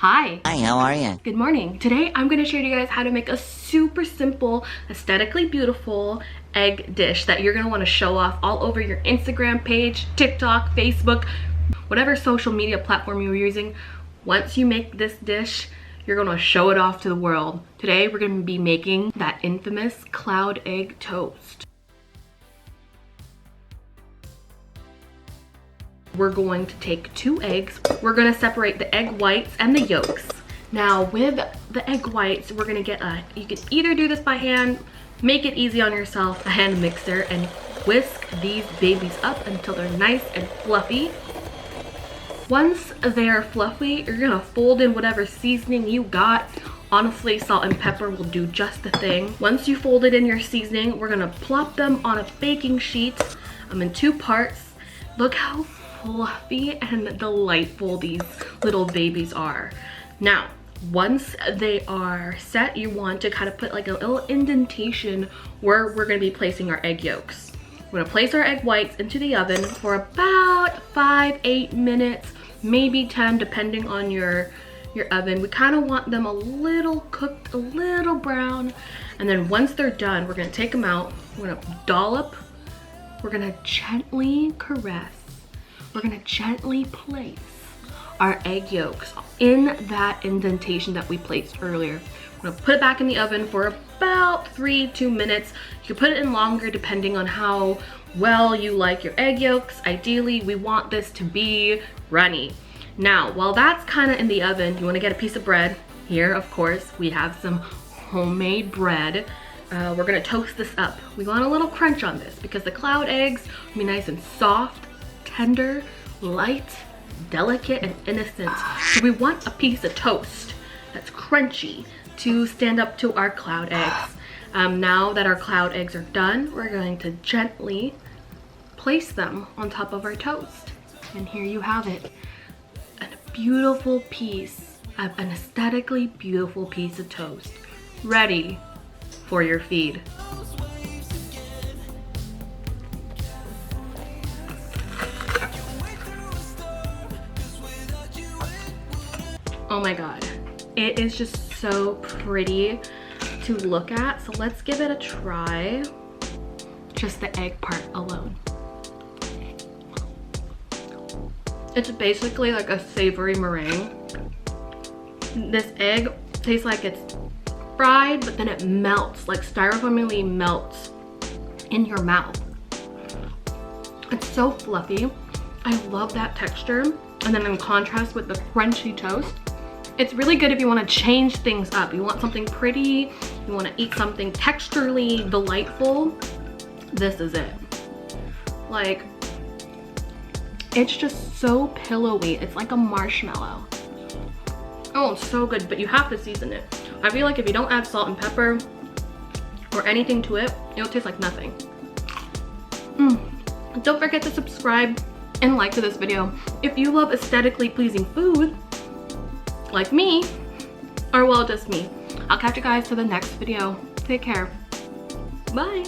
Hi. Hi, how are you? Good morning. Today I'm going to show you guys how to make a super simple, aesthetically beautiful egg dish that you're going to want to show off all over your Instagram page, TikTok, Facebook, whatever social media platform you're using. Once you make this dish, you're going to show it off to the world. Today we're going to be making that infamous cloud egg toast. We're going to take 2 eggs. We're going to separate the egg whites and the yolks. Now with the egg whites, we're going to get you can either do this by hand, make it easy on yourself, a hand mixer, and whisk these babies up until they're nice and fluffy. Once they're fluffy, you're going to fold in whatever seasoning you got. Honestly, salt and pepper will do just the thing. Once you folded in your seasoning, we're going to plop them on a baking sheet in 2 parts. Look how fluffy and delightful these little babies are. Now, once they are set, you want to kind of put like a little indentation where we're going to be placing our egg yolks. We're going to place our egg whites into the oven for about 5-8 minutes, maybe 10 depending on your oven. We kind of want them a little cooked, a little brown, and then once they're done, we're going to take them out. We're going to dollop, we're going to gently caress, we're going to gently place our egg yolks in that indentation that we placed earlier. We're going to put it back in the oven for about 3-2 minutes. You can put it in longer depending on how well you like your egg yolks. Ideally, we want this to be runny. Now, while that's kind of in the oven, you want to get a piece of bread. Here, of course, we have some homemade bread. We're going to toast this up. We want a little crunch on this because the cloud eggs will be nice and soft, tender, light, delicate, and innocent. So we want a piece of toast that's crunchy to stand up to our cloud eggs. Now that our cloud eggs are done, we're going to gently place them on top of our toast. And here you have it. A beautiful piece of an aesthetically beautiful piece of toast, ready for your feed. Oh my god, it is just so pretty to look at. So let's give it a try. Just the egg part alone. It's basically like a savory meringue. This egg tastes like it's fried, but then it melts, like styrofoamily melts in your mouth. It's so fluffy. I love that texture. And then in contrast with the crunchy toast, it's really good if you want to change things up. You want something pretty, you want to eat something texturally delightful. This is it. Like, it's just so pillowy. It's like a marshmallow. Oh, it's so good, but you have to season it. I feel like if you don't add salt and pepper or anything to it, it'll taste like nothing. Don't forget to subscribe and like to this video if you love aesthetically pleasing food like me, or well, just me. I'll catch you guys to the next video. Take care. Bye.